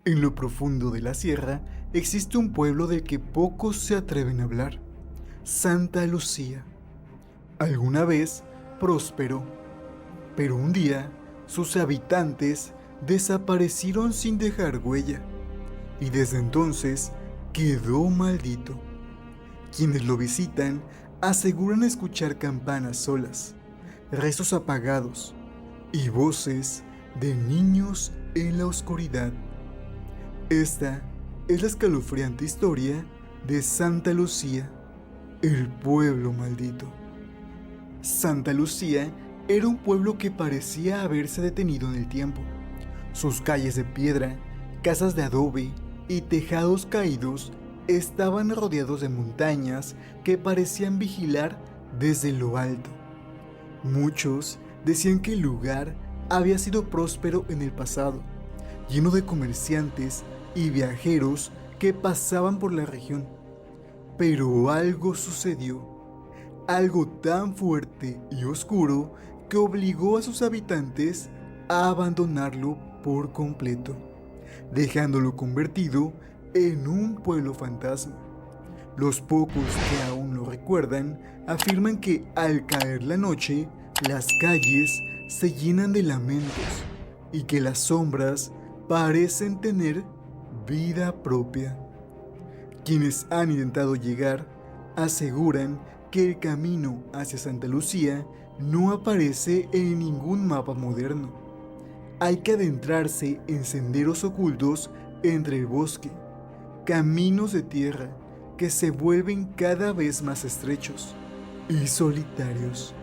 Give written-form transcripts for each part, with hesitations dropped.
En lo profundo de la sierra existe un pueblo del que pocos se atreven a hablar, Santa Lucía. Alguna vez próspero, pero un día sus habitantes desaparecieron sin dejar huella y desde entonces quedó maldito. Quienes lo visitan aseguran escuchar campanas solas, rezos apagados y voces de niños en la oscuridad. Esta es la escalofriante historia de Santa Lucía, el pueblo maldito. Santa Lucía era un pueblo que parecía haberse detenido en el tiempo. Sus calles de piedra, casas de adobe y tejados caídos estaban rodeados de montañas que parecían vigilar desde lo alto. Muchos decían que el lugar había sido próspero en el pasado, lleno de comerciantes y viajeros que pasaban por la región. Pero algo sucedió, algo tan fuerte y oscuro que obligó a sus habitantes a abandonarlo por completo, dejándolo convertido en un pueblo fantasma. Los pocos que aún lo recuerdan afirman que al caer la noche, las calles se llenan de lamentos y que las sombras parecen tener vida propia. Quienes han intentado llegar aseguran que el camino hacia Santa Lucía no aparece en ningún mapa moderno. Hay que adentrarse en senderos ocultos entre el bosque, caminos de tierra que se vuelven cada vez más estrechos y solitarios.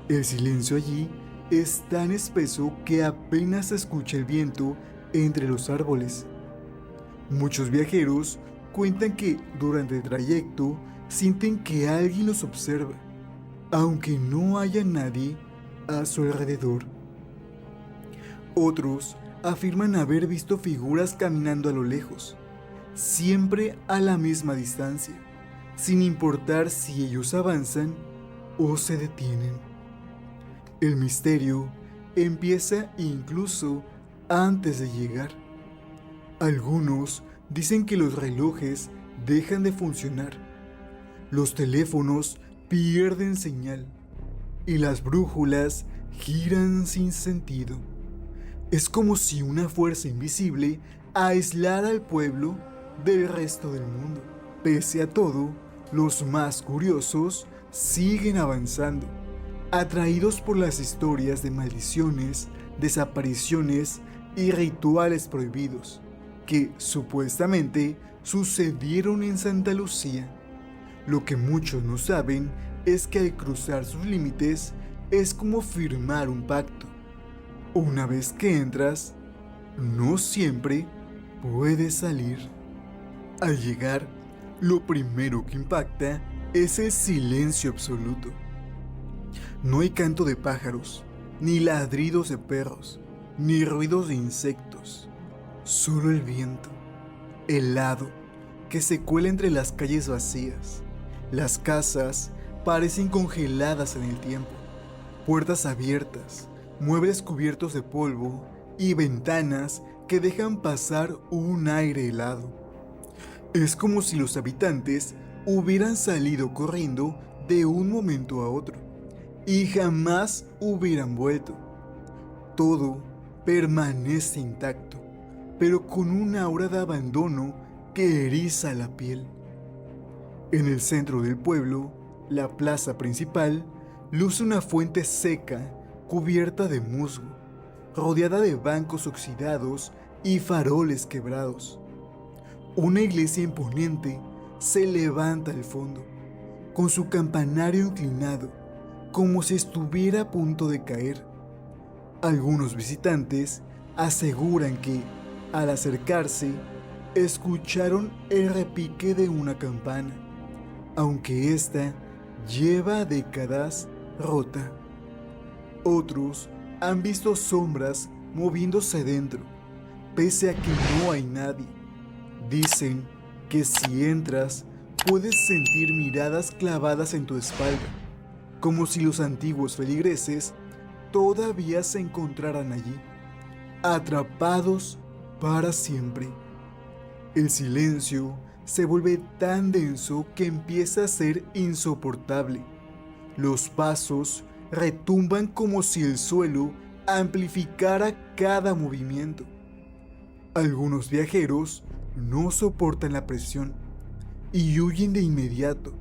El silencio allí es tan espeso que apenas se escucha el viento entre los árboles. Muchos viajeros cuentan que durante el trayecto sienten que alguien los observa, aunque no haya nadie a su alrededor. Otros afirman haber visto figuras caminando a lo lejos, siempre a la misma distancia, sin importar si ellos avanzan o se detienen. El misterio empieza incluso antes de llegar. Algunos dicen que los relojes dejan de funcionar, los teléfonos pierden señal y las brújulas giran sin sentido. Es como si una fuerza invisible aislara al pueblo del resto del mundo. Pese a todo, los más curiosos siguen avanzando, atraídos por las historias de maldiciones, desapariciones y rituales prohibidos que supuestamente sucedieron en Santa Lucía. Lo que muchos no saben es que al cruzar sus límites es como firmar un pacto. Una vez que entras, no siempre puedes salir. Al llegar, lo primero que impacta es el silencio absoluto. No hay canto de pájaros, ni ladridos de perros, ni ruidos de insectos. Solo el viento, helado, que se cuela entre las calles vacías. Las casas parecen congeladas en el tiempo. Puertas abiertas, muebles cubiertos de polvo y ventanas que dejan pasar un aire helado. Es como si los habitantes hubieran salido corriendo de un momento a otro y jamás hubieran vuelto. Todo permanece intacto, pero con un aura de abandono que eriza la piel. En el centro del pueblo, la plaza principal luce una fuente seca cubierta de musgo, rodeada de bancos oxidados y faroles quebrados. Una iglesia imponente se levanta al fondo, con su campanario inclinado, como si estuviera a punto de caer. Algunos visitantes aseguran que, al acercarse, escucharon el repique de una campana, aunque ésta lleva décadas rota. Otros han visto sombras moviéndose dentro, pese a que no hay nadie. Dicen que si entras, puedes sentir miradas clavadas en tu espalda, como si los antiguos feligreses todavía se encontraran allí, atrapados para siempre. El silencio se vuelve tan denso que empieza a ser insoportable. Los pasos retumban como si el suelo amplificara cada movimiento. Algunos viajeros no soportan la presión y huyen de inmediato,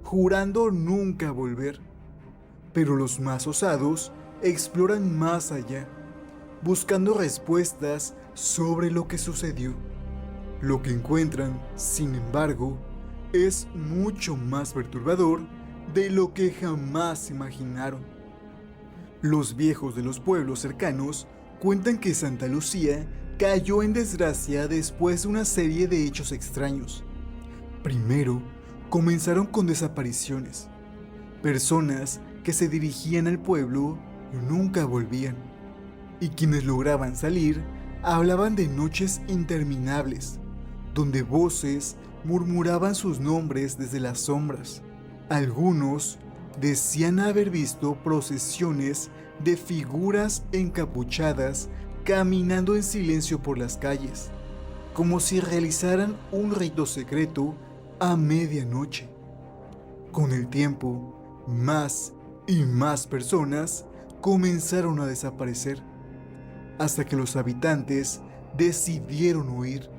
jurando nunca volver. Pero los más osados exploran más allá, buscando respuestas sobre lo que sucedió. Lo que encuentran, sin embargo, es mucho más perturbador de lo que jamás imaginaron. Los viejos de los pueblos cercanos cuentan que Santa Lucía cayó en desgracia después de una serie de hechos extraños. Primero, comenzaron con desapariciones. Personas que se dirigían al pueblo nunca volvían, y quienes lograban salir hablaban de noches interminables, donde voces murmuraban sus nombres desde las sombras. Algunos decían haber visto procesiones de figuras encapuchadas caminando en silencio por las calles, como si realizaran un rito secreto a medianoche. Con el tiempo, más y más personas comenzaron a desaparecer, hasta que los habitantes decidieron huir.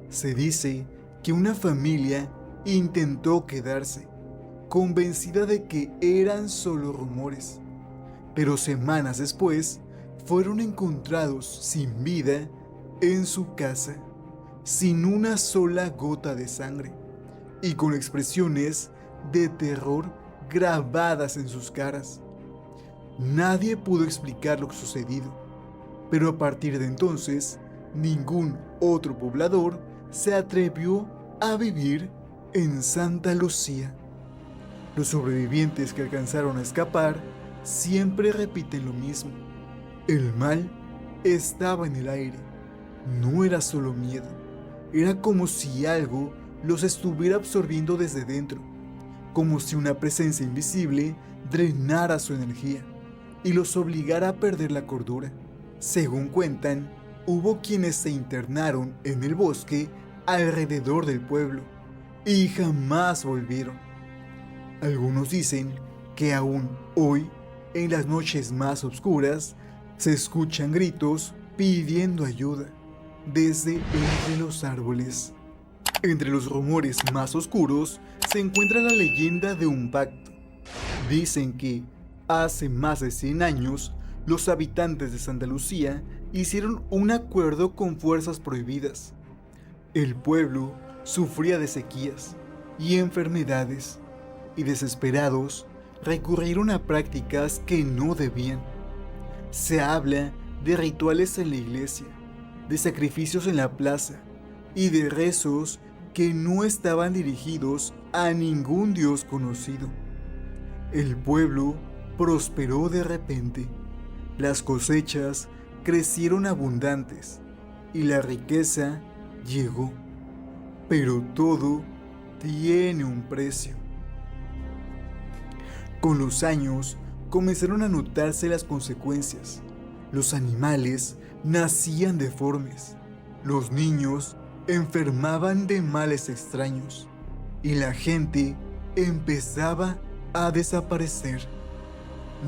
Se dice que una familia intentó quedarse, convencida de que eran solo rumores, pero semanas después fueron encontrados sin vida en su casa, sin una sola gota de sangre y con expresiones de terror grabadas en sus caras. Nadie pudo explicar lo sucedido, pero a partir de entonces ningún otro poblador se atrevió a vivir en Santa Lucía. Los sobrevivientes que alcanzaron a escapar siempre repiten lo mismo. El mal estaba en el aire. No era solo miedo. Era como si algo los estuviera absorbiendo desde dentro. Como si una presencia invisible drenara su energía y los obligara a perder la cordura. Según cuentan, hubo quienes se internaron en el bosque alrededor del pueblo y jamás volvieron. Algunos dicen que aún hoy, en las noches más oscuras, se escuchan gritos pidiendo ayuda desde entre los árboles. Entre los rumores más oscuros se encuentra la leyenda de un pacto. Dicen que hace más de 100 años, los habitantes de Santa Lucía hicieron un acuerdo con fuerzas prohibidas. El pueblo sufría de sequías y enfermedades, y desesperados recurrieron a prácticas que no debían. Se habla de rituales en la iglesia, de sacrificios en la plaza y de rezos que no estaban dirigidos a ningún dios conocido. El pueblo prosperó de repente, las cosechas crecieron abundantes y la riqueza llegó. Pero todo tiene un precio. Con los años comenzaron a notarse las consecuencias. Los animales nacían deformes, los niños enfermaban de males extraños y la gente empezaba a desaparecer.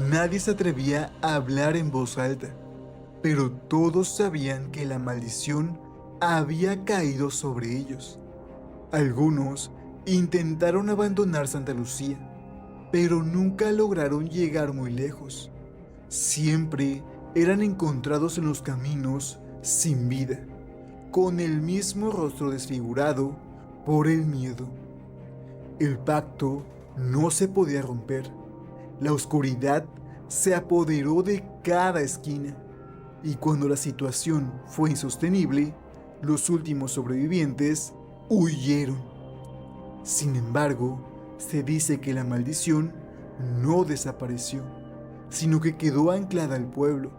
Nadie se atrevía a hablar en voz alta, pero todos sabían que la maldición había caído sobre ellos. Algunos intentaron abandonar Santa Lucía, pero nunca lograron llegar muy lejos. Siempre eran encontrados en los caminos sin vida, con el mismo rostro desfigurado por el miedo. El pacto no se podía romper. La oscuridad se apoderó de cada esquina, y cuando la situación fue insostenible, los últimos sobrevivientes huyeron. Sin embargo, se dice que la maldición no desapareció, sino que quedó anclada al pueblo,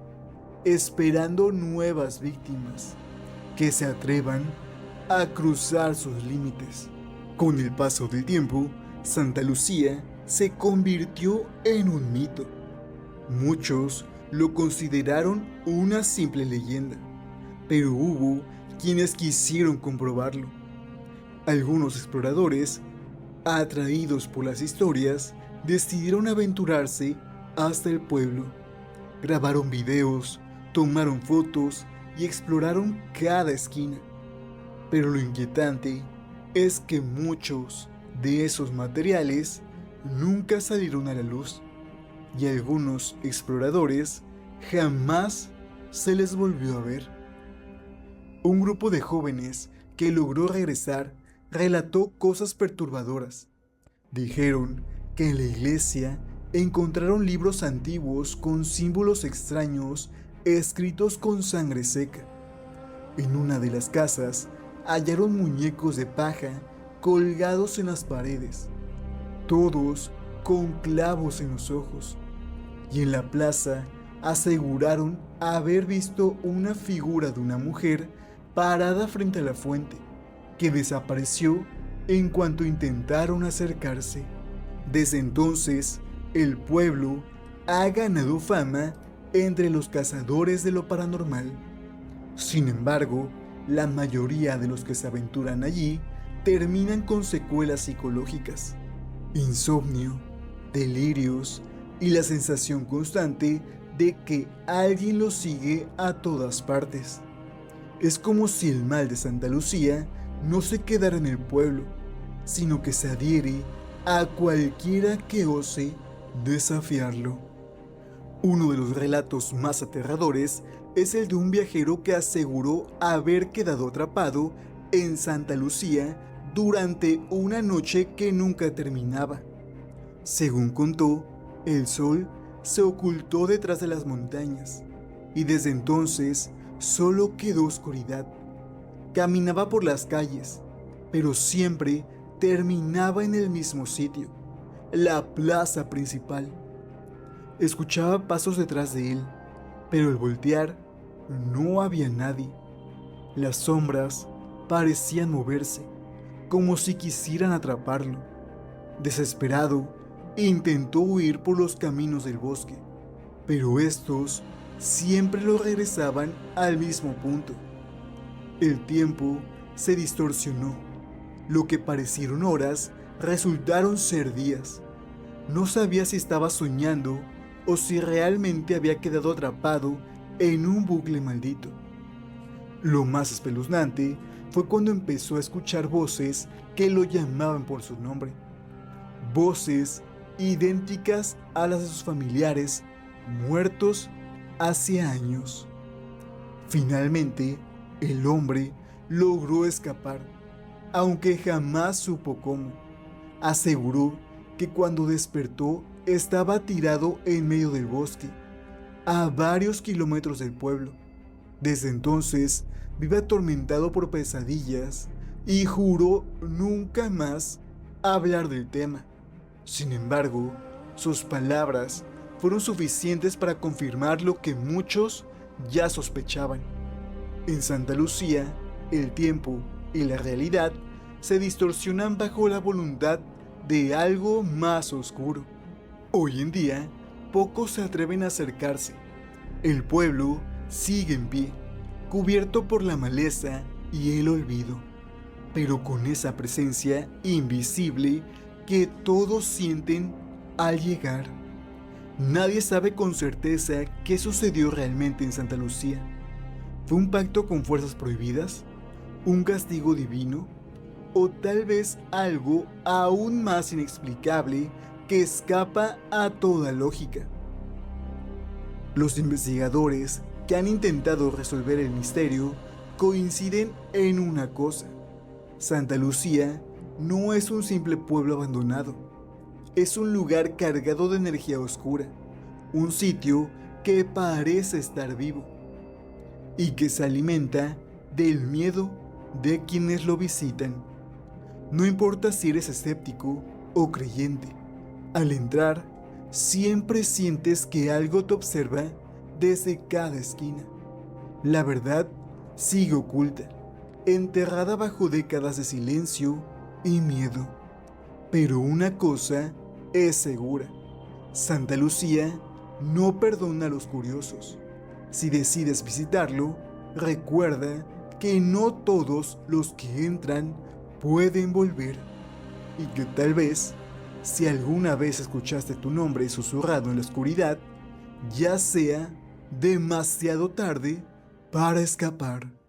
esperando nuevas víctimas que se atrevan a cruzar sus límites. Con el paso del tiempo, Santa Lucía se convirtió en un mito. Muchos lo consideraron una simple leyenda, pero hubo quienes quisieron comprobarlo. Algunos exploradores, atraídos por las historias, decidieron aventurarse hasta el pueblo. Grabaron videos, tomaron fotos y exploraron cada esquina. Pero lo inquietante es que muchos de esos materiales nunca salieron a la luz y algunos exploradores jamás se les volvió a ver. Un grupo de jóvenes que logró regresar relató cosas perturbadoras. Dijeron que en la iglesia encontraron libros antiguos con símbolos extraños escritos con sangre seca. En una de las casas hallaron muñecos de paja colgados en las paredes, todos con clavos en los ojos. Y en la plaza aseguraron haber visto una figura de una mujer parada frente a la fuente, que desapareció en cuanto intentaron acercarse. Desde entonces, el pueblo ha ganado fama entre los cazadores de lo paranormal. Sin embargo, la mayoría de los que se aventuran allí terminan con secuelas psicológicas, insomnio, delirios y la sensación constante de que alguien los sigue a todas partes. Es como si el mal de Santa Lucía no se quedara en el pueblo, sino que se adhiere a cualquiera que ose desafiarlo. Uno de los relatos más aterradores es el de un viajero que aseguró haber quedado atrapado en Santa Lucía durante una noche que nunca terminaba. Según contó, el sol se ocultó detrás de las montañas y desde entonces solo quedó oscuridad. Caminaba por las calles, pero siempre terminaba en el mismo sitio, la plaza principal. Escuchaba pasos detrás de él, pero al voltear no había nadie. Las sombras parecían moverse, como si quisieran atraparlo. Desesperado, intentó huir por los caminos del bosque, pero estos siempre lo regresaban al mismo punto. El tiempo se distorsionó. Lo que parecieron horas resultaron ser días. No sabía si estaba soñando o si realmente había quedado atrapado en un bucle maldito. Lo más espeluznante fue cuando empezó a escuchar voces que lo llamaban por su nombre. Voces idénticas a las de sus familiares muertos hace años. Finalmente, el hombre logró escapar, aunque jamás supo cómo. Aseguró que cuando despertó estaba tirado en medio del bosque, a varios kilómetros del pueblo. Desde entonces vive atormentado por pesadillas y juró nunca más hablar del tema. Sin embargo, sus palabras fueron suficientes para confirmar lo que muchos ya sospechaban. En Santa Lucía, el tiempo y la realidad se distorsionan bajo la voluntad de algo más oscuro. Hoy en día, pocos se atreven a acercarse. El pueblo sigue en pie, cubierto por la maleza y el olvido, pero con esa presencia invisible que todos sienten al llegar. Nadie sabe con certeza qué sucedió realmente en Santa Lucía. ¿Fue un pacto con fuerzas prohibidas? ¿Un castigo divino? ¿O tal vez algo aún más inexplicable que escapa a toda lógica? Los investigadores que han intentado resolver el misterio coinciden en una cosa: Santa Lucía no es un simple pueblo abandonado, es un lugar cargado de energía oscura, un sitio que parece estar vivo y que se alimenta del miedo de quienes lo visitan. No importa si eres escéptico o creyente, al entrar siempre sientes que algo te observa desde cada esquina. La verdad sigue oculta, enterrada bajo décadas de silencio y miedo. Pero una cosa es segura: Santa Lucía no perdona a los curiosos. Si decides visitarlo, Recuerda que no todos los que entran pueden volver y que tal vez, si alguna vez escuchaste tu nombre susurrado en la oscuridad, ya sea demasiado tarde para escapar.